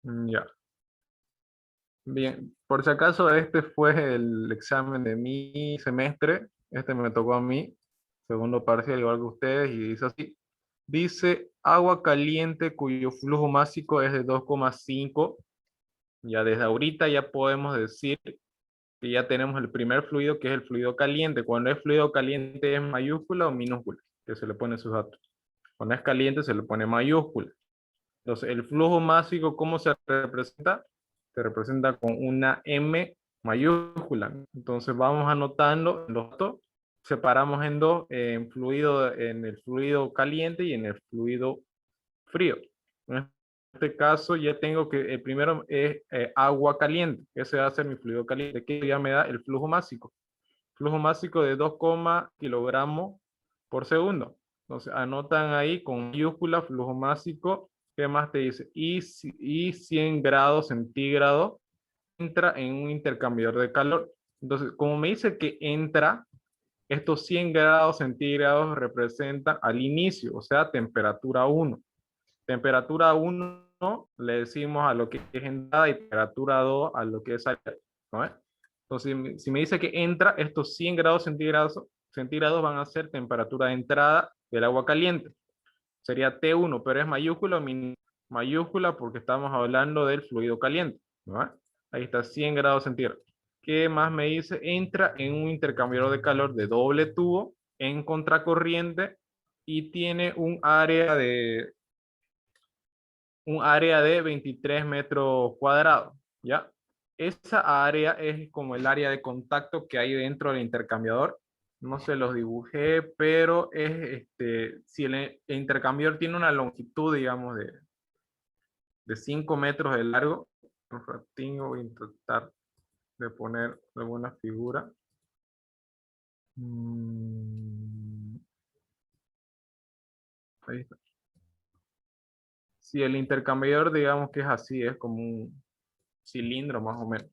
Ya. Bien, por si acaso este fue el examen de mi semestre, este me tocó a mí, segundo parcial igual que ustedes, y dice así, dice agua caliente cuyo flujo másico es de 2,5. Ya desde ahorita ya podemos decir que ya tenemos el primer fluido que es el fluido caliente. Cuando es fluido caliente es mayúscula o minúscula, que se le pone sus datos. Cuando es caliente se le pone mayúscula. Entonces, el flujo másico, ¿cómo se representa? Se representa con una M mayúscula. Entonces, vamos anotando los datos. Separamos en dos, en el fluido caliente y en el fluido frío. En este caso, ya tengo que el primero es agua caliente. Ese va a ser mi fluido caliente, que ya me da el flujo másico. Flujo másico de 2, kilogramos por segundo. Entonces, anotan ahí con mayúscula flujo másico. ¿Qué más te dice? Y 100 grados centígrados entra en un intercambiador de calor. Entonces, como me dice que entra, estos 100 grados centígrados representan al inicio, o sea, temperatura 1. Temperatura 1 le decimos a lo que es entrada y temperatura 2 a lo que es salida, ¿no? Entonces, si me dice que entra, estos 100 grados centígrados van a ser temperatura de entrada del agua caliente. Sería T1, pero es mayúscula o mayúscula porque estamos hablando del fluido caliente, ¿no? Ahí está 100 grados centígrados. ¿Qué más me dice? Entra en un intercambiador de calor de doble tubo en contracorriente y tiene un área de 23 metros cuadrados, ¿ya? Esa área es como el área de contacto que hay dentro del intercambiador. No se los dibujé, pero si el intercambiador tiene una longitud, digamos, de 5 metros de largo, un ratinho voy a intentar de poner alguna figura. Ahí está. Si el intercambiador, digamos que es así, es como un cilindro más o menos.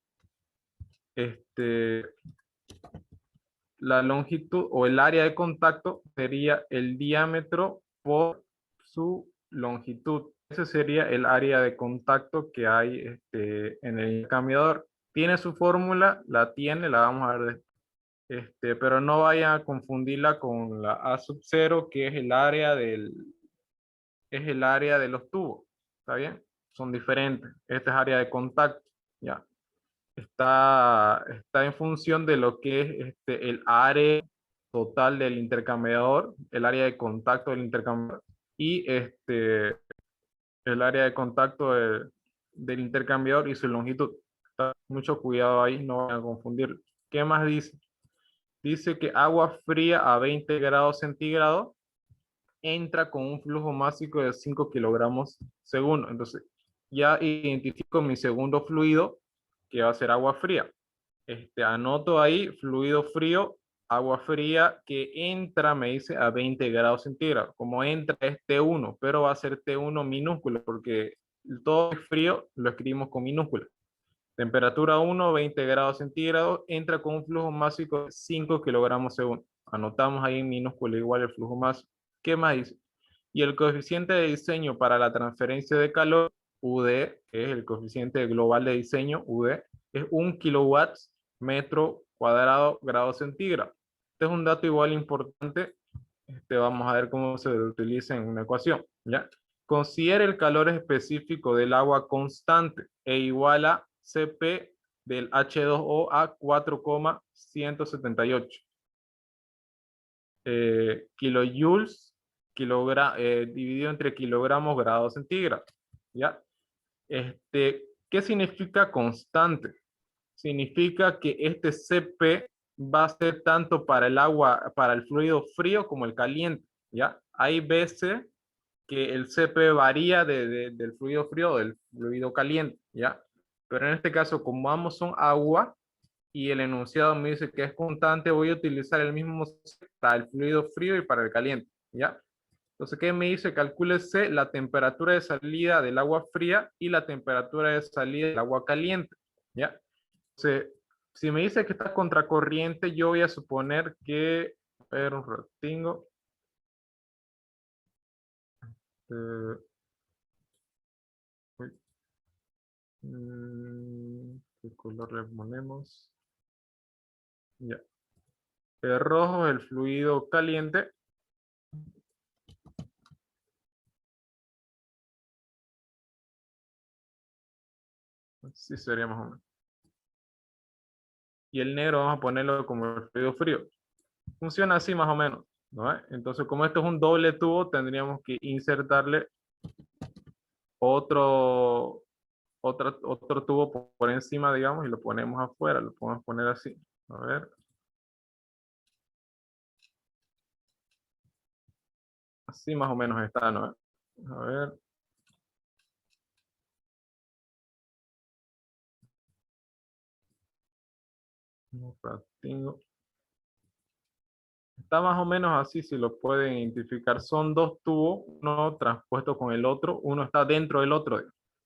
Este, la longitud o el área de contacto sería el diámetro por su longitud. Ese sería el área de contacto que hay en el intercambiador. ¿Tiene su fórmula? La tiene, la vamos a ver pero no vayan a confundirla con la A sub 0, que es el área de los tubos. ¿Está bien? Son diferentes. Esta es área de contacto. Ya. Está en función de lo que es el área total del intercambiador, el área de contacto del intercambiador y el área de contacto del intercambiador y su longitud. Mucho cuidado ahí, no van a confundir. ¿Qué más dice? Dice que agua fría a 20 grados centígrados entra con un flujo másico de 5 kilogramos segundo. Entonces, ya identifico mi segundo fluido, que va a ser agua fría. Anoto ahí fluido frío, agua fría que entra, me dice, a 20 grados centígrados. Como entra es T1, pero va a ser T1 minúsculo porque todo es frío, lo escribimos con minúscula. Temperatura 1, 20 grados centígrados, entra con un flujo másico de 5 kilogramos segundo. Anotamos ahí en minúscula igual el flujo másico. ¿Qué más dice? Y el coeficiente de diseño para la transferencia de calor, UD, que es el coeficiente global de diseño, UD, es 1 kilowatts metro cuadrado grado centígrado. Este es un dato igual importante. Vamos a ver cómo se utiliza en una ecuación, ¿ya? Considere el calor específico del agua constante e igual a Cp del H2O a 4,178 kilojoules dividido entre kilogramos grados centígrados, ¿ya? ¿Qué significa constante? Significa que este Cp va a ser tanto para el agua, para el fluido frío como el caliente, ¿ya? Hay veces que el Cp varía del fluido frío o del fluido caliente, ¿ya? Pero en este caso, como ambos son agua y el enunciado me dice que es constante, voy a utilizar el mismo para el fluido frío y para el caliente, ¿ya? Entonces, ¿qué me dice? Calcúlese la temperatura de salida del agua fría y la temperatura de salida del agua caliente, ¿ya? Entonces, si me dice que está contracorriente, yo voy a suponer que, a ver un ratingo, eh, ¿Qué color le ponemos? Ya. El rojo es el fluido caliente. Así sería más o menos. Y el negro vamos a ponerlo como el fluido frío. Funciona así más o menos, ¿no? Entonces, como esto es un doble tubo, tendríamos que insertarle otro, otro tubo por encima, digamos, y lo ponemos afuera. Lo podemos poner así. A ver. Así más o menos está, ¿no? A ver. Un ratingo. Está más o menos así, si lo pueden identificar. Son dos tubos, uno transpuesto con el otro, uno está dentro del otro.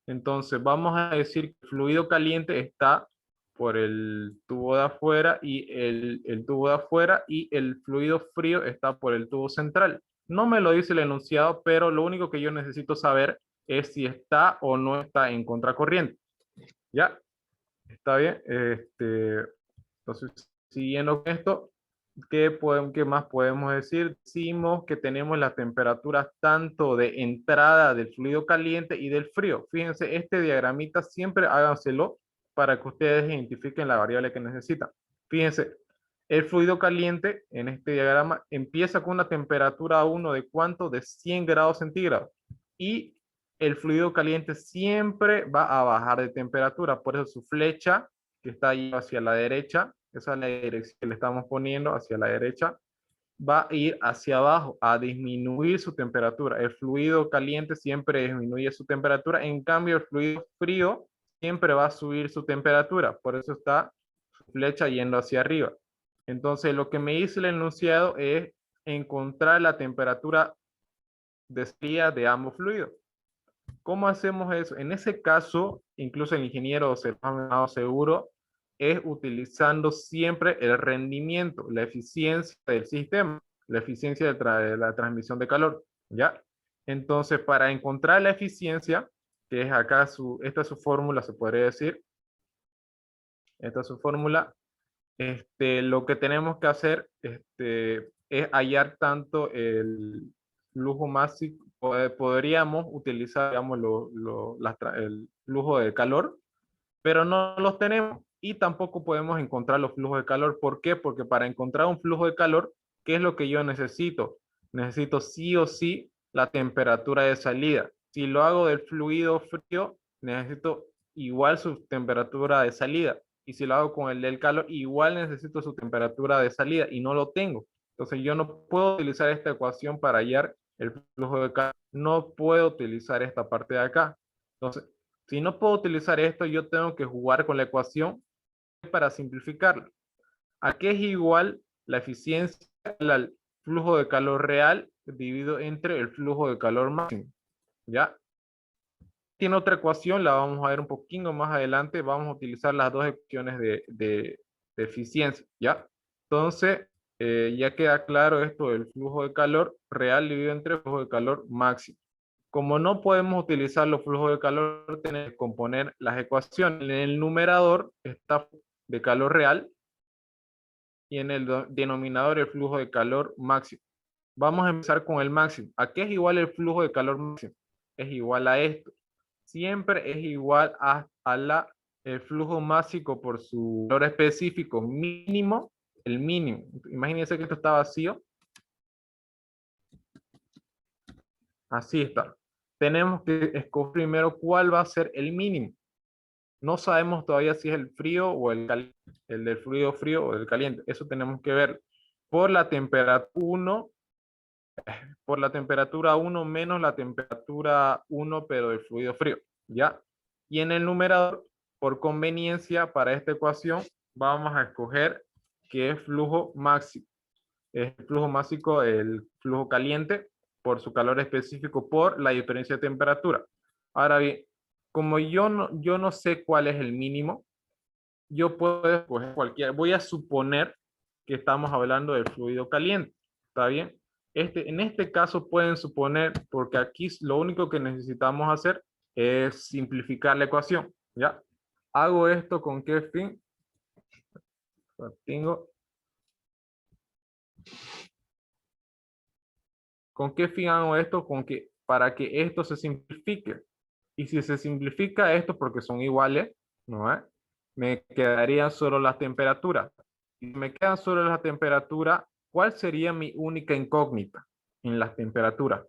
Entonces, vamos a decir que el fluido caliente está por el tubo de afuera y el tubo de afuera y el fluido frío está por el tubo central. No me lo dice el enunciado, pero lo único que yo necesito saber es si está o no está en contracorriente. ¿Ya? ¿Está bien? Entonces, siguiendo con esto, ¿qué más podemos decir? Decimos que tenemos las temperaturas tanto de entrada del fluido caliente y del frío. Fíjense, este diagramita siempre háganselo para que ustedes identifiquen la variable que necesitan. Fíjense, el fluido caliente en este diagrama empieza con una temperatura 1 de ¿cuánto? De 100 grados centígrados. Y el fluido caliente siempre va a bajar de temperatura. Por eso su flecha que está ahí hacia la derecha, esa es la dirección que le estamos poniendo hacia la derecha, va a ir hacia abajo, a disminuir su temperatura. El fluido caliente siempre disminuye su temperatura, en cambio el fluido frío siempre va a subir su temperatura, por eso está su flecha yendo hacia arriba. Entonces lo que me dice el enunciado es encontrar la temperatura de salida de ambos fluidos. ¿Cómo hacemos eso? En ese caso, incluso el ingeniero se ha seguro, es utilizando siempre el rendimiento, la eficiencia del sistema, la eficiencia de la transmisión de calor, ¿ya? Entonces, para encontrar la eficiencia, que es acá esta es su fórmula, se podría decir, esta es su fórmula, lo que tenemos que hacer es hallar tanto el flujo máximo, podríamos utilizar, digamos, el flujo de calor, pero no los tenemos y tampoco podemos encontrar los flujos de calor. ¿Por qué? Porque para encontrar un flujo de calor, ¿qué es lo que yo necesito? Necesito sí o sí la temperatura de salida. Si lo hago del fluido frío, necesito igual su temperatura de salida. Y si lo hago con el del calor, igual necesito su temperatura de salida y no lo tengo. Entonces yo no puedo utilizar esta ecuación para hallar el flujo de calor. No puedo utilizar esta parte de acá. Entonces, si no puedo utilizar esto, yo tengo que jugar con la ecuación para simplificarla. ¿A qué es igual la eficiencia al flujo de calor real dividido entre el flujo de calor máximo? ¿Ya? Tiene otra ecuación, la vamos a ver un poquito más adelante. Vamos a utilizar las dos ecuaciones de eficiencia. ¿Ya? Entonces, ya queda claro esto del flujo de calor real dividido entre el flujo de calor máximo. Como no podemos utilizar los flujos de calor, tenemos que componer las ecuaciones. En el numerador está de calor real y en el denominador el flujo de calor máximo. Vamos a empezar con el máximo. ¿A qué es igual el flujo de calor máximo? Es igual a esto. Siempre es igual el flujo máximo por su valor específico mínimo, el mínimo. Imagínense que esto está vacío. Así está. Tenemos que escoger primero cuál va a ser el mínimo. No sabemos todavía si es el frío o el caliente, el del fluido frío o del caliente. Eso tenemos que ver por la temperatura 1, por la temperatura 1 menos la temperatura 1, pero del fluido frío, ¿ya? Y en el numerador, por conveniencia para esta ecuación, vamos a escoger que es flujo máximo. Es flujo máximo, el flujo caliente, por su calor específico, por la diferencia de temperatura. Ahora bien, como yo no sé cuál es el mínimo, yo puedo escoger cualquier. Voy a suponer que estamos hablando del fluido caliente. ¿Está bien? En este caso pueden suponer, porque aquí lo único que necesitamos hacer es simplificar la ecuación. ¿Ya? ¿Hago esto con qué fin? Tengo, ¿con qué fin hago esto? Para que esto se simplifique. Y si se simplifica esto porque son iguales, ¿no es? Me quedarían solo las temperaturas. Y si me quedan solo las temperaturas, ¿cuál sería mi única incógnita en las temperaturas?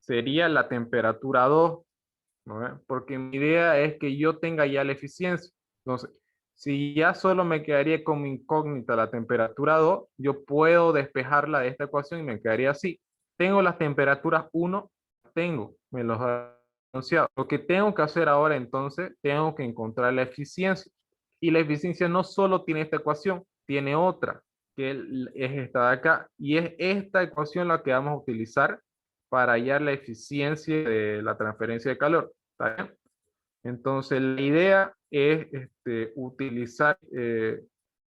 Sería la temperatura 2, ¿no es? Porque mi idea es que yo tenga ya la eficiencia. Entonces, si ya solo me quedaría como incógnita la temperatura 2, yo puedo despejarla de esta ecuación y me quedaría así. Tengo las temperaturas 1, me los ha anunciado. Lo que tengo que hacer ahora entonces, tengo que encontrar la eficiencia. Y la eficiencia no solo tiene esta ecuación, tiene otra, que es esta de acá. Y es esta ecuación la que vamos a utilizar para hallar la eficiencia de la transferencia de calor. ¿Está bien? Entonces, la idea es utilizar,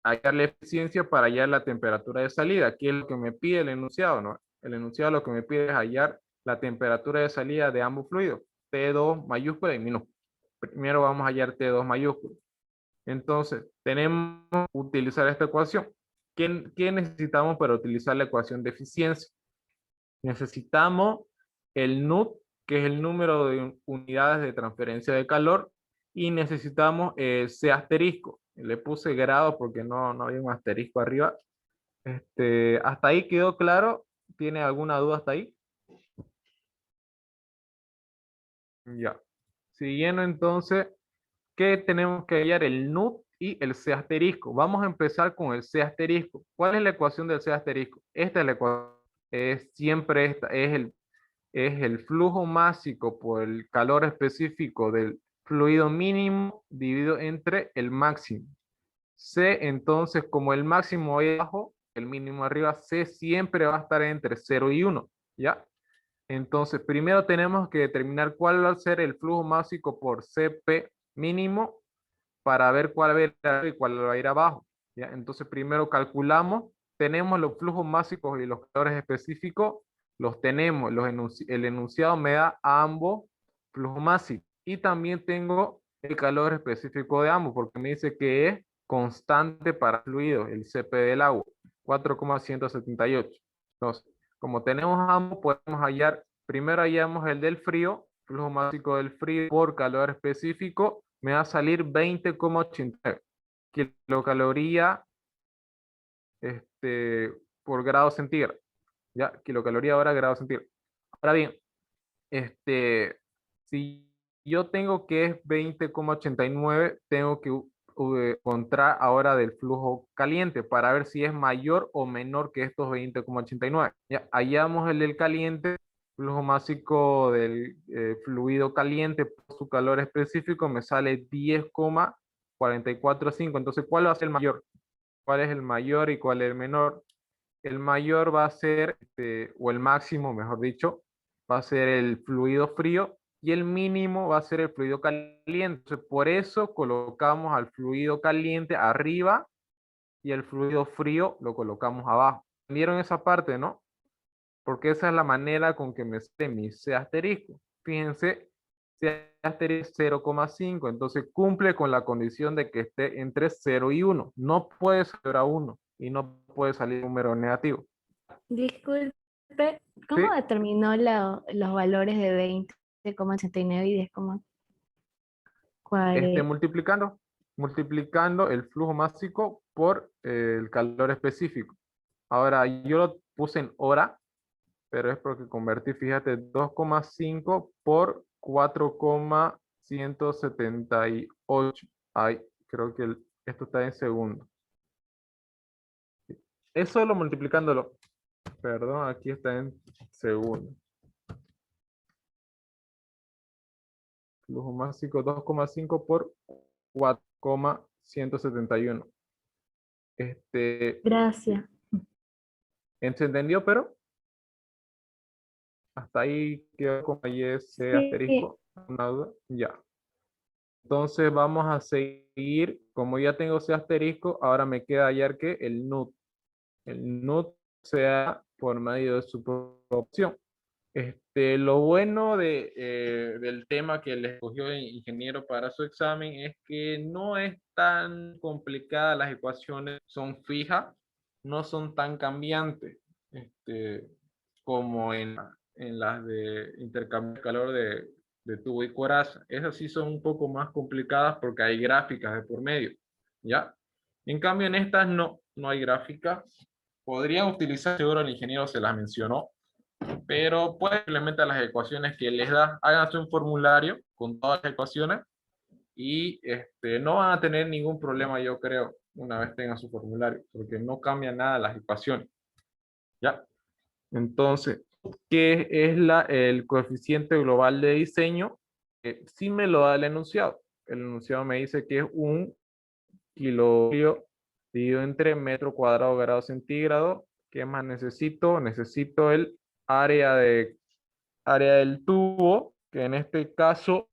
hallar la eficiencia para hallar la temperatura de salida, que es lo que me pide el enunciado, ¿no? El enunciado lo que me pide es hallar la temperatura de salida de ambos fluidos, T2 mayúscula y minúscula. Primero vamos a hallar T2 mayúscula. Entonces, tenemos que utilizar esta ecuación. ¿Qué necesitamos para utilizar la ecuación de eficiencia? Necesitamos el NUT, que es el número de unidades de transferencia de calor, y necesitamos C asterisco. Le puse grado porque no había un asterisco arriba. ¿Hasta ahí quedó claro? ¿Tiene alguna duda hasta ahí? Ya. Siguiendo entonces, ¿qué tenemos que hallar? El NUT y el C asterisco. Vamos a empezar con el C asterisco. ¿Cuál es la ecuación del C asterisco? Esta es la ecuación. Es siempre esta, es el flujo másico por el calor específico del fluido mínimo dividido entre el máximo. C, entonces, como el máximo ahí abajo, el mínimo arriba, C siempre va a estar entre 0 y 1, ¿ya? Entonces, primero tenemos que determinar cuál va a ser el flujo másico por CP mínimo para ver cuál va a ir arriba y cuál va a ir abajo, ¿ya? Entonces, primero calculamos, tenemos los flujos máxicos y los calores específicos, los tenemos, el enunciado me da a ambos flujos máxicos y también tengo el calor específico de ambos porque me dice que es constante para fluidos, el CP del agua, 4,178. Entonces, como tenemos ambos, podemos hallar, primero hallamos el del frío, flujo másico del frío por calor específico, me va a salir 20,89 kilocaloría por grado centígrado. Ya, kilocaloría hora grado centígrado. Ahora bien, si yo tengo que es 20,89, tengo que encontrar ahora del flujo caliente para ver si es mayor o menor que estos 20,89. Ya, hallamos el del caliente, flujo másico del fluido caliente por su calor específico me sale 10,445. Entonces, ¿cuál va a ser el mayor? ¿Cuál es el mayor y cuál es el menor? El mayor va a ser, o el máximo, mejor dicho, va a ser el fluido frío y el mínimo va a ser el fluido caliente. Entonces, por eso colocamos al fluido caliente arriba y el fluido frío lo colocamos abajo. ¿Vieron esa parte, no? Porque esa es la manera con que me sale mi C asterisco. Fíjense, C asterisco 0,5, entonces cumple con la condición de que esté entre 0 y 1. No puede ser a 1 y no puede salir un número negativo. Disculpe, ¿cómo ¿Sí? determinó los valores de 20,89 y 10,40? Multiplicando el flujo másico por el calor específico. Ahora, yo lo puse en hora, pero es porque convertí, fíjate, 2,5 por 4,178. Ay, creo que esto está en segundo. Es solo multiplicándolo. Perdón, aquí está en segundo. Flujo másico 2,5 por 4,171. Gracias. ¿Se entendió, pero? Hasta ahí quedó con y ese Sí, asterisco. ¿Una duda? Ya. Entonces vamos a seguir. Como ya tengo ese asterisco, ahora me queda hallar que el NUT. El NUT sea por medio de su propia opción. Lo bueno del tema que le escogió el ingeniero para su examen es que no es tan complicada, las ecuaciones son fijas, no son tan cambiantes como en las de intercambio de calor de tubo y coraza. Esas sí son un poco más complicadas porque hay gráficas de por medio, ¿ya? En cambio, en estas no hay gráficas. Podrían utilizar, seguro el ingeniero se las mencionó, pero pueden implementar las ecuaciones que les da. Háganse un formulario con todas las ecuaciones y no van a tener ningún problema, yo creo, una vez tengan su formulario, porque no cambia nada las ecuaciones. ¿Ya? Entonces, ¿qué es el coeficiente global de diseño? Sí me lo da el enunciado. El enunciado me dice que es un kilojoule dividido entre metro cuadrado grado centígrado. ¿Qué más necesito? Necesito el área del tubo, que en este caso,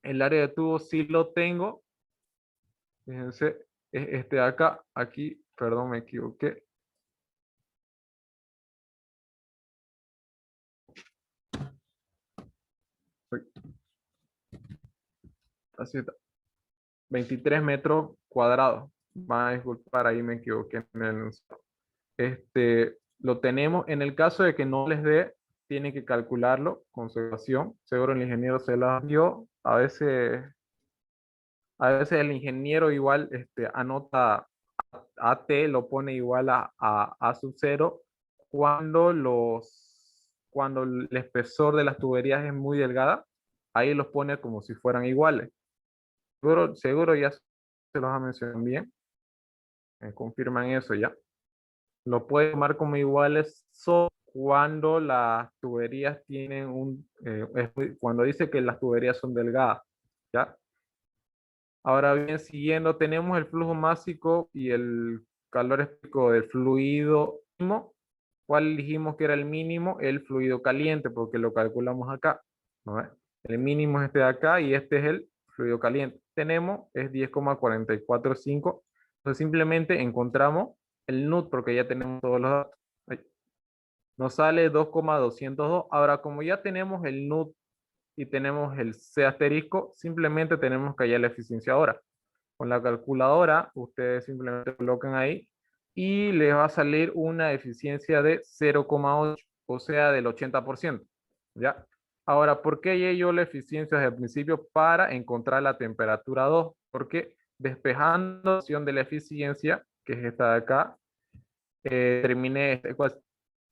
el área de tubo sí lo tengo. Fíjense, es este de acá, aquí, perdón, me equivoqué. Así está. 23 metros cuadrados. Van a disculpar, ahí me equivoqué en el enunciado. Lo tenemos. En el caso de que no les dé, tiene que calcularlo con su ecuación. Seguro el ingeniero se la dio. A veces el ingeniero igual anota AT, lo pone igual a sub 0 cuando el espesor de las tuberías es muy delgada. Ahí los pone como si fueran iguales. Seguro ya se los ha mencionado bien. Confirman eso ya. Lo puede tomar como iguales solo cuando las tuberías tienen cuando dice que las tuberías son delgadas, ¿ya? Ahora bien, siguiendo, tenemos el flujo másico y el calor específico del fluido mínimo. ¿Cuál dijimos que era el mínimo? El fluido caliente, porque lo calculamos acá, ¿no ve? El mínimo es este de acá y este es el fluido caliente. Tenemos, es 10,445. Entonces simplemente encontramos el NUT porque ya tenemos todos los datos. Ahí. Nos sale 2,202. Ahora, como ya tenemos el NUT y tenemos el C asterisco, simplemente tenemos que hallar la eficiencia ahora. Con la calculadora, ustedes simplemente colocan ahí y les va a salir una eficiencia de 0,8, o sea, del 80%. ¿Ya? Ahora, ¿por qué hallé yo la eficiencia desde el principio? Para encontrar la temperatura 2, porque despejando la opción de la eficiencia, que es esta de acá, terminé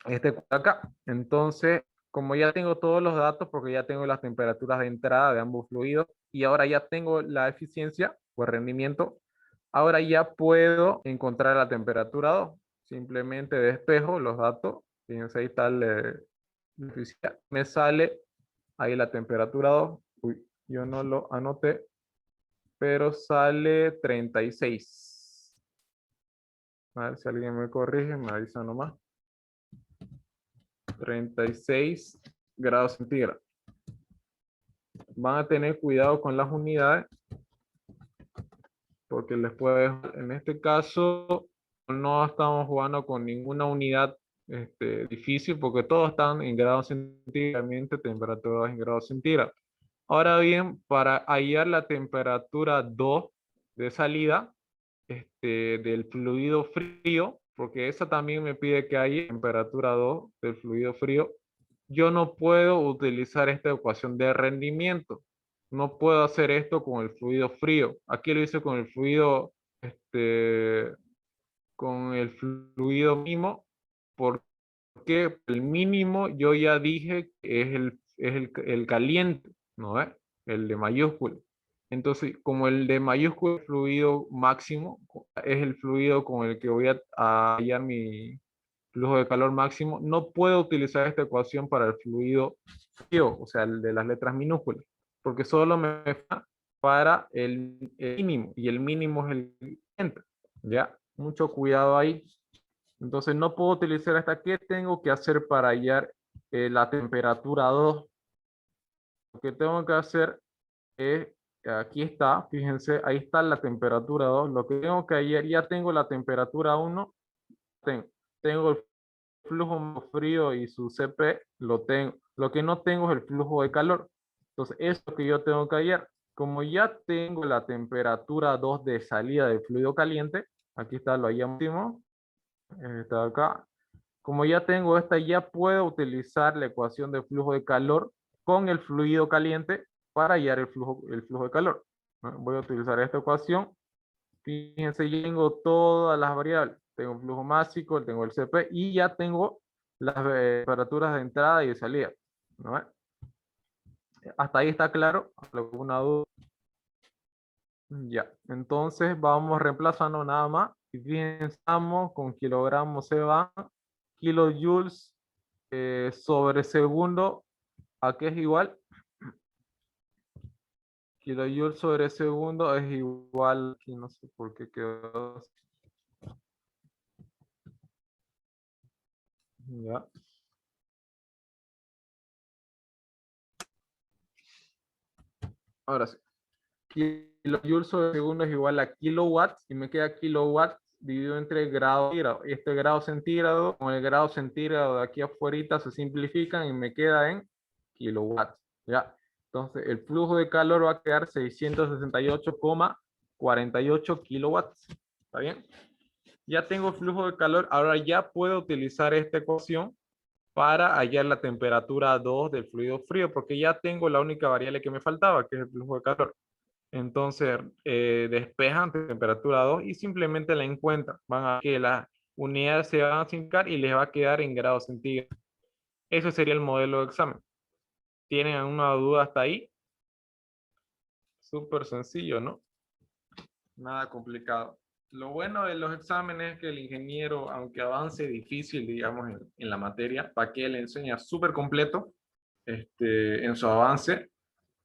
este acá. Entonces, como ya tengo todos los datos, porque ya tengo las temperaturas de entrada de ambos fluidos y ahora ya tengo la eficiencia o rendimiento, ahora ya puedo encontrar la temperatura 2. Simplemente despejo los datos. Fíjense, ahí está la eficiencia. Me sale ahí la temperatura 2. Uy, yo no lo anoté, pero sale 36. A ver si alguien me corrige, me avisa nomás. 36 grados centígrados. Van a tener cuidado con las unidades porque les puede, en este caso, no estamos jugando con ninguna unidad difícil porque todos están en grados centígrados, temperaturas en grados centígrados. Ahora bien, para hallar la temperatura 2 de salida del fluido frío, porque esa también me pide que haya temperatura 2 del fluido frío, yo no puedo utilizar esta ecuación de rendimiento. No puedo hacer esto con el fluido frío. Aquí lo hice con el fluido mínimo, porque el mínimo yo ya dije que es el caliente, ¿no es? El de mayúscula. Entonces, como el de mayúscula fluido máximo es el fluido con el que voy a hallar mi flujo de calor máximo, no puedo utilizar esta ecuación para el fluido frío, o sea, el de las letras minúsculas, porque solo me da para el mínimo, y el mínimo es el caliente, ¿ya? Mucho cuidado ahí. Entonces no puedo utilizar hasta qué tengo que hacer para hallar la temperatura 2. Lo que tengo que hacer es, aquí está, fíjense, ahí está la temperatura 2. Lo que tengo que hallar, ya tengo la temperatura 1, tengo el flujo frío y su CP lo tengo. Lo que no tengo es el flujo de calor. Entonces, eso que yo tengo que hallar. Como ya tengo la temperatura 2 de salida del fluido caliente, aquí está, lo hallamos, está acá. Como ya tengo esta, ya puedo utilizar la ecuación de flujo de calor con el fluido caliente para hallar el flujo de calor. Voy a utilizar esta ecuación. Fíjense, ya tengo todas las variables. Tengo el flujo máximo, tengo el CP y ya tengo las temperaturas de entrada y de salida. ¿No? Hasta ahí está claro. ¿Alguna duda? Ya, entonces vamos reemplazando nada más. Y fíjense, con kilogramos se van, kilojoules sobre segundo, ¿a qué es igual? Kilojoules sobre segundo es igual, aquí no sé por qué quedó así. Ya. Ahora sí. Kilojoules sobre segundo es igual a kilowatts y me queda kilowatts dividido entre grado y grado. Y este grado centígrado con el grado centígrado de aquí afuera se simplifican y me queda en kilowatts. ¿Ya? Entonces el flujo de calor va a quedar 668,48 kilowatts. ¿Está bien? Ya tengo flujo de calor. Ahora ya puedo utilizar esta ecuación para hallar la temperatura 2 del fluido frío, porque ya tengo la única variable que me faltaba, que es el flujo de calor. Entonces, despejan temperatura 2 y simplemente la encuentran. Van a que las unidades se van a acercar y les va a quedar en grados centígrados. Eso sería el modelo de examen. ¿Tienen alguna duda hasta ahí? Súper sencillo, ¿no? Nada complicado. Lo bueno de los exámenes es que el ingeniero, aunque avance difícil, digamos, en la materia, para que le enseña súper completo en su avance,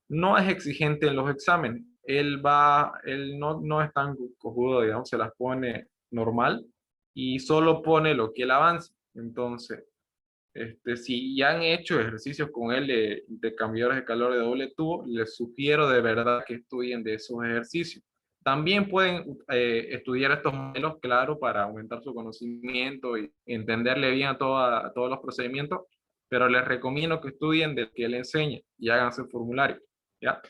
no es exigente en los exámenes. Él no es tan cojudo, digamos, se las pone normal y solo pone lo que él avanza. Entonces, si ya han hecho ejercicios con él de intercambiadores de calor de doble tubo, les sugiero de verdad que estudien de esos ejercicios. También pueden estudiar estos modelos, claro, para aumentar su conocimiento y entenderle bien a todos los procedimientos, pero les recomiendo que estudien del que él enseña y hagan su formulario. ¿Ya?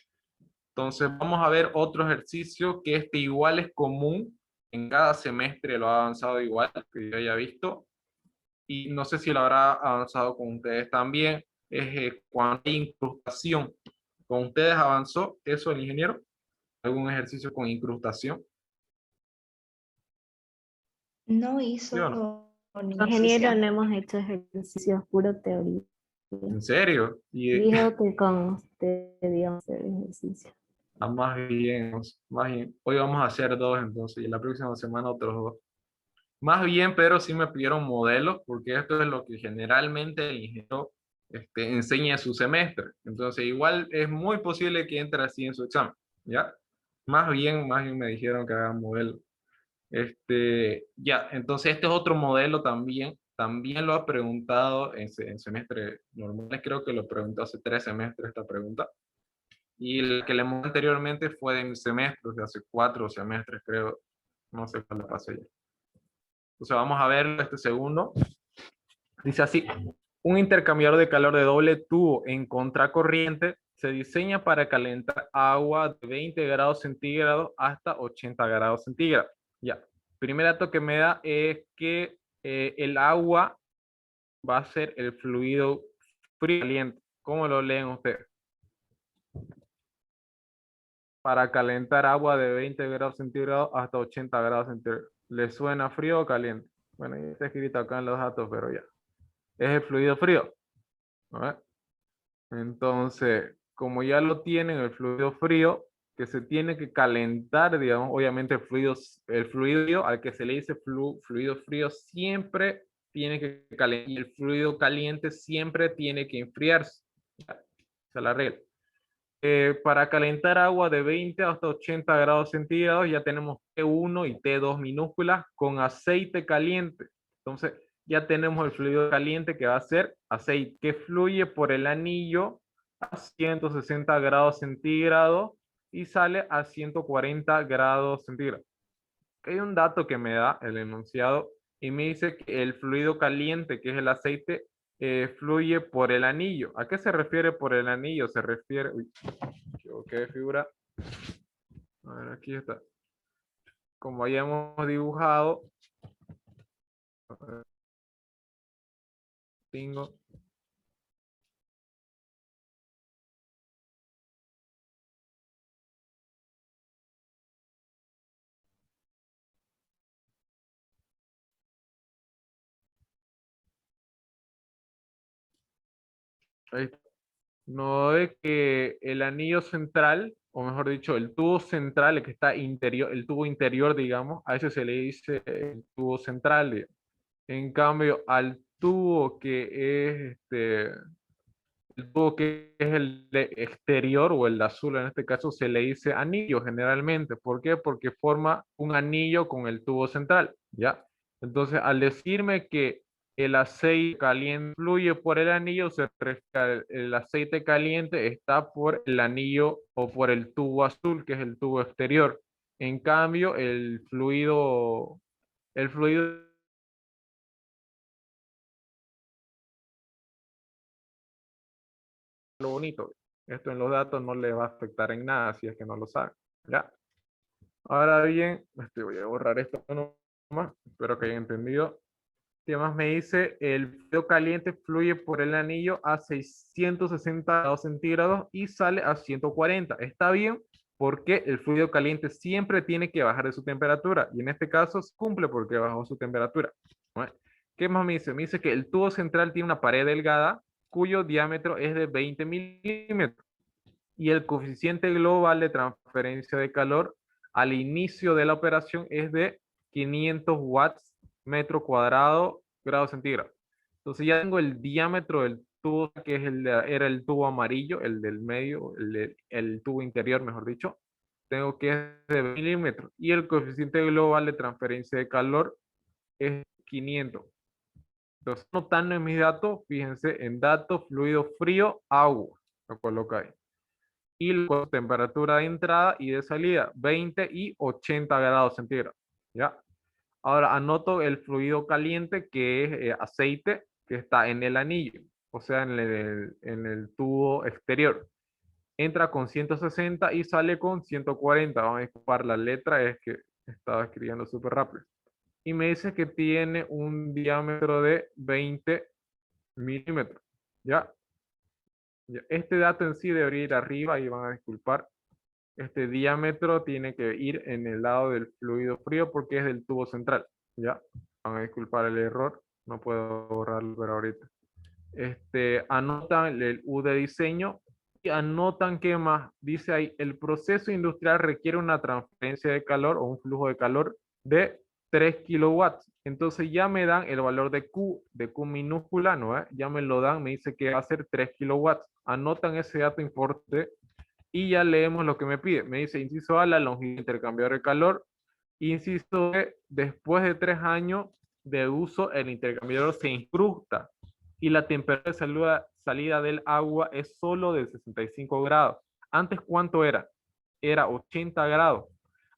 Entonces vamos a ver otro ejercicio que igual es común en cada semestre, lo ha avanzado igual que yo haya visto y no sé si lo habrá avanzado con ustedes también, es cuando hay incrustación. ¿Con ustedes avanzó eso el ingeniero? ¿Algún ejercicio con incrustación? No ¿Sí o no? hizo ninguna Ingeniero, no sesión. hemos hecho ejercicios, puro teoría. ¿En serio? Y Dijo que con usted íbamos a hacer ejercicio. más bien, hoy vamos a hacer dos entonces y la próxima semana otros dos. Más bien, pero sí me pidieron modelos, porque esto es lo que generalmente el ingeniero enseña en su semestre. Entonces, igual es muy posible que entre así en su examen, ¿ya? Más bien me dijeron que hagan modelos. Ya, entonces este es otro modelo también lo ha preguntado en semestre normales, creo que lo preguntó hace 3 semestres esta pregunta. Y el que le mandé anteriormente fue de mi semestre, de hace 4 semestres, creo. No sé cuál le pasé ya. Entonces vamos a ver este segundo. Dice así, un intercambiador de calor de doble tubo en contracorriente se diseña para calentar agua de 20 grados centígrados hasta 80 grados centígrados. Ya, primer dato que me da es que el agua va a ser el fluido frío caliente. ¿Cómo lo leen ustedes? Para calentar agua de 20 grados centígrados hasta 80 grados centígrados. ¿Le suena frío o caliente? Bueno, ya está escrito acá en los datos, pero ya. Es el fluido frío. ¿No? Entonces, como ya lo tienen el fluido frío, que se tiene que calentar, digamos, obviamente el fluido al que se le dice fluido frío siempre tiene que calentar y el fluido caliente siempre tiene que enfriarse. Esa es la regla. Para calentar agua de 20 hasta 80 grados centígrados ya tenemos T1 y T2 minúsculas con aceite caliente. Entonces ya tenemos el fluido caliente que va a ser aceite que fluye por el anillo a 160 grados centígrados y sale a 140 grados centígrados. Hay un dato que me da el enunciado y me dice que el fluido caliente, que es el aceite, fluye por el anillo. ¿A qué se refiere por el anillo? Se refiere, uy, ¿qué figura? A ver, aquí está. Como hayamos dibujado, tengo, ahí, no de que el anillo central, o mejor dicho, el tubo central, el que está interior, el tubo interior, digamos, a eso se le dice el tubo central. En cambio, al tubo que es el tubo que es el de exterior o el de azul en este caso se le dice anillo generalmente. ¿Por qué? Porque forma un anillo con el tubo central, ¿ya? Entonces, al decirme que el aceite caliente fluye por el anillo, se refiere a el aceite caliente está por el anillo o por el tubo azul, que es el tubo exterior. En cambio, el fluido lo bonito. Esto en los datos no le va a afectar en nada si es que no lo saben. ¿Ya? Ahora bien, voy a borrar esto nomás. Espero que hayan entendido. ¿Qué más me dice? El fluido caliente fluye por el anillo a 660 grados centígrados y sale a 140. Está bien porque el fluido caliente siempre tiene que bajar de su temperatura y en este caso cumple porque bajó su temperatura. ¿No? ¿Qué más me dice? Me dice que el tubo central tiene una pared delgada cuyo diámetro es de 20 milímetros y el coeficiente global de transferencia de calor al inicio de la operación es de 500 watts metro cuadrado grado centígrado. Entonces ya tengo el diámetro del tubo, que es era el tubo amarillo, el del medio, el tubo interior, mejor dicho. Tengo que es de milímetros y el coeficiente global de transferencia de calor es 500. Entonces, notando en mis datos, fíjense en datos, fluido frío, agua. Lo coloco ahí y la temperatura de entrada y de salida, 20 y 80 grados centígrados. ¿Ya? Ahora anoto el fluido caliente que es aceite que está en el anillo, o sea, en el tubo exterior. Entra con 160 y sale con 140. Vamos a disculpar la letra, es que estaba escribiendo súper rápido. Y me dice que tiene un diámetro de 20 milímetros. ¿Ya? Este dato en sí debería ir arriba y van a disculpar. Este diámetro tiene que ir en el lado del fluido frío porque es del tubo central. Ya, van a disculpar el error, no puedo borrarlo pero ahorita. Anotan el U de diseño y anotan que más, dice ahí, el proceso industrial requiere una transferencia de calor o un flujo de calor de 3 kilowatts. Entonces ya me dan el valor de Q minúscula, ¿no? Ya me lo dan, me dice que va a ser 3 kilowatts. Anotan ese dato importante y ya leemos lo que me pide. Me dice, inciso A, la longitud de intercambiador de calor. Inciso B, después de 3 años de uso, el intercambiador se incrusta y la temperatura de salida del agua es solo de 65 grados. Antes, ¿cuánto era? Era 80 grados.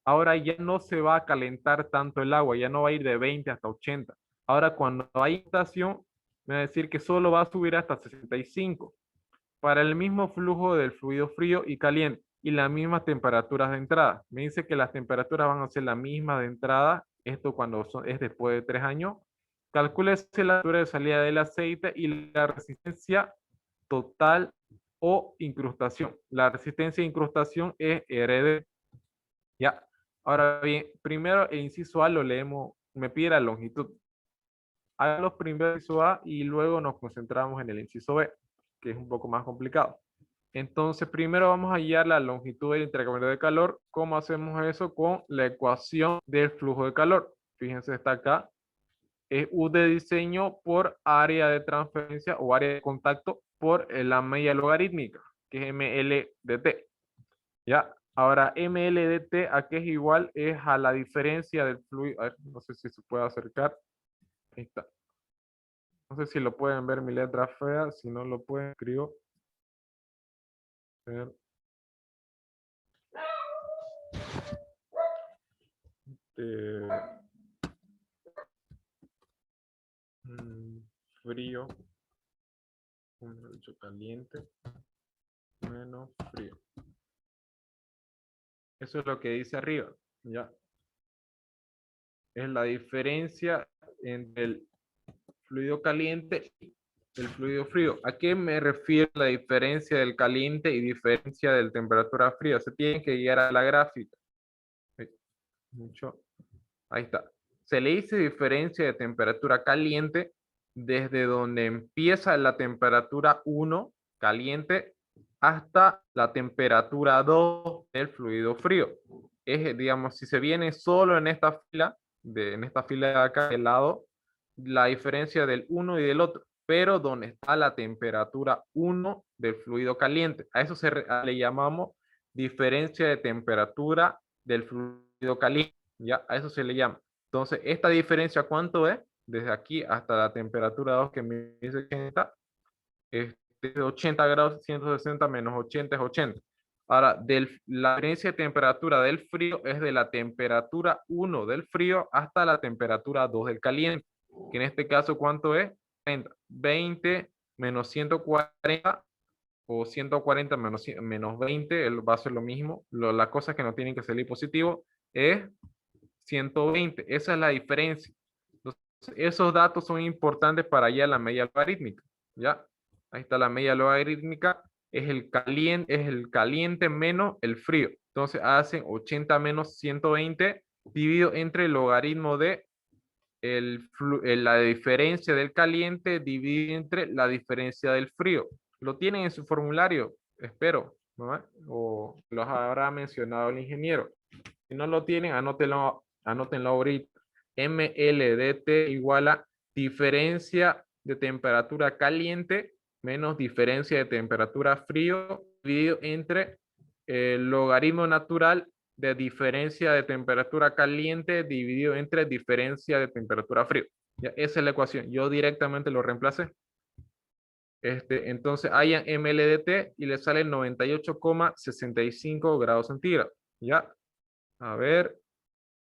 Ahora ya no se va a calentar tanto el agua, ya no va a ir de 20 hasta 80. Ahora, cuando hay estación, me va a decir que solo va a subir hasta 65 para el mismo flujo del fluido frío y caliente y las mismas temperaturas de entrada. Me dice que las temperaturas van a ser las mismas de entrada, esto cuando es después de 3 años. Calcúlese la altura de salida del aceite y la resistencia total o incrustación. La resistencia de incrustación es RD. Ya. Ahora bien, primero el inciso A lo leemos, me pide la longitud. Hagamos primero el inciso A y luego nos concentramos en el inciso B, que es un poco más complicado. Entonces, primero vamos a hallar la longitud del intercambio de calor. ¿Cómo hacemos eso? Con la ecuación del flujo de calor. Fíjense, está acá. Es U de diseño por área de transferencia o área de contacto por la media logarítmica, que es ML de T. ¿Ya? Ahora, ML de T, ¿a qué es igual? Es a la diferencia del fluido. A ver, no sé si se puede acercar. Ahí está. No sé si lo pueden ver mi letra fea. Si no lo pueden, escribo. Eh, Frío, mejor dicho, caliente, menos frío. Eso es lo que dice arriba, ¿ya? Es la diferencia entre el fluido caliente y el fluido frío. ¿A qué me refiero la diferencia del caliente y diferencia de la temperatura fría? Se tienen que guiar a la gráfica. Mucho. Ahí está. Se le dice diferencia de temperatura caliente desde donde empieza la temperatura 1 caliente hasta la temperatura 2 del fluido frío. Es, digamos, si se viene solo en esta fila, en esta fila de acá del lado, la diferencia del uno y del otro, pero donde está la temperatura 1 del fluido caliente. A eso le llamamos diferencia de temperatura del fluido caliente. Ya, a eso se le llama. Entonces, esta diferencia, ¿cuánto es? Desde aquí hasta la temperatura 2 que me dice 80, es de 80 grados, 160 menos 80 es 80. Ahora, la diferencia de temperatura del frío es de la temperatura 1 del frío hasta la temperatura 2 del caliente. Que en este caso, ¿cuánto es? 20 menos 140 o 140 menos 20, va a ser lo mismo. Las cosas que no tienen que salir positivo es 120. Esa es la diferencia. Entonces, esos datos son importantes para allá la media logarítmica. ¿Ya? Ahí está la media logarítmica. Es el caliente menos el frío. Entonces hacen 80 menos 120 dividido entre el logaritmo de la diferencia del caliente dividido entre la diferencia del frío. Lo tienen en su formulario, espero, ¿no? O los habrá mencionado el ingeniero. Si no lo tienen, anótenlo ahorita. MLDT igual a diferencia de temperatura caliente menos diferencia de temperatura frío dividido entre el logaritmo natural de diferencia de temperatura caliente dividido entre diferencia de temperatura frío. Ya, esa es la ecuación. Yo directamente lo reemplacé. Entonces hayan MLDT y le sale 98,65 grados centígrados. Ya, a ver.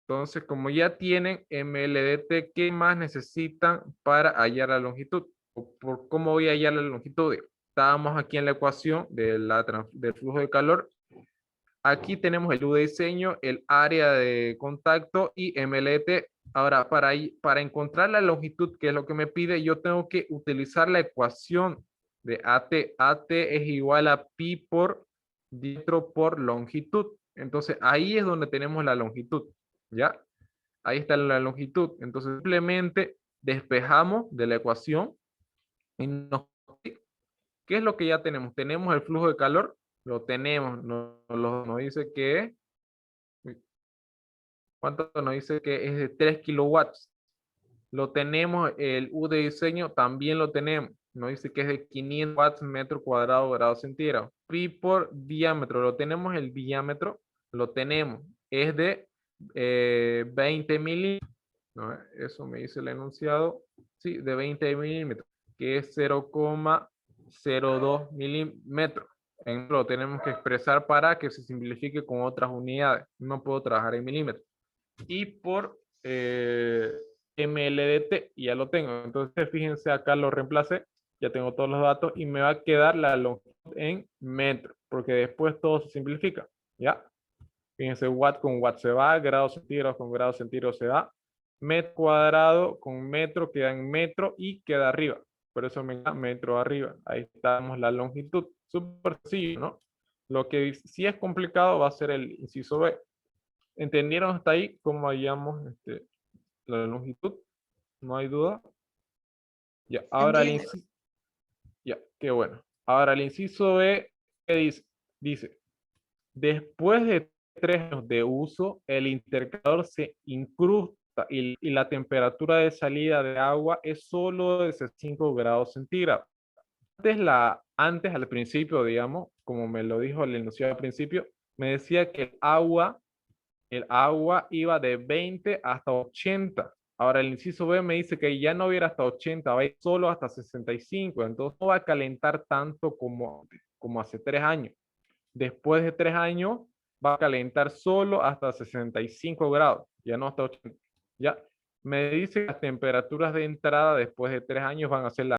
Entonces, como ya tienen MLDT, ¿qué más necesitan para hallar la longitud? ¿Cómo voy a hallar la longitud? Estábamos aquí en la ecuación del flujo de calor. Aquí tenemos el U de diseño, el área de contacto y MLT. Ahora, para encontrar la longitud, que es lo que me pide, yo tengo que utilizar la ecuación de AT. AT es igual a pi por diámetro por longitud. Entonces, ahí es donde tenemos la longitud. ¿Ya? Ahí está la longitud. Entonces, simplemente despejamos de la ecuación y ¿qué es lo que ya tenemos? Tenemos el flujo de calor, lo tenemos, nos dice que, ¿cuánto nos dice que es de 3 kilowatts? Lo tenemos, el U de diseño también lo tenemos, nos dice que es de 500 watts metro cuadrado grado centígrado. Pi por diámetro, lo tenemos el diámetro, lo tenemos, es de 20 milímetros, ¿no? Eso me dice el enunciado, sí, de 20 milímetros, que es 0,02 milímetros. Lo tenemos que expresar para que se simplifique con otras unidades. No puedo trabajar en milímetros. Y por MLDT, ya lo tengo. Entonces, fíjense, acá lo reemplacé. Ya tengo todos los datos y me va a quedar la longitud en metros, porque después todo se simplifica. ¿Ya? Fíjense, watt con watt se va, grados centígrados con grados centígrados se va. Metro cuadrado con metro queda en metro y queda arriba. Por eso me da metro arriba. Ahí estamos la longitud. Súper sencillo, ¿no? Lo que sí es complicado va a ser el inciso B. ¿Entendieron hasta ahí cómo hallamos la longitud? ¿No hay duda? Ya, ahora el Entiendo. inciso. Ya, qué bueno. Ahora el inciso B, ¿qué dice? Dice, después de 3 años de uso, el intercambiador se incrusta y la temperatura de salida de agua es solo de 5 grados centígrados. Antes, al principio, digamos, como me lo dijo el enunciado al principio, me decía que el agua iba de 20 hasta 80. Ahora el inciso B me dice que ya no va a ir hasta 80, va a ir solo hasta 65. Entonces no va a calentar tanto como hace 3 años. Después de 3 años va a calentar solo hasta 65 grados, ya no hasta 80. ¿Ya? Me dice que las temperaturas de entrada después de 3 años van a ser las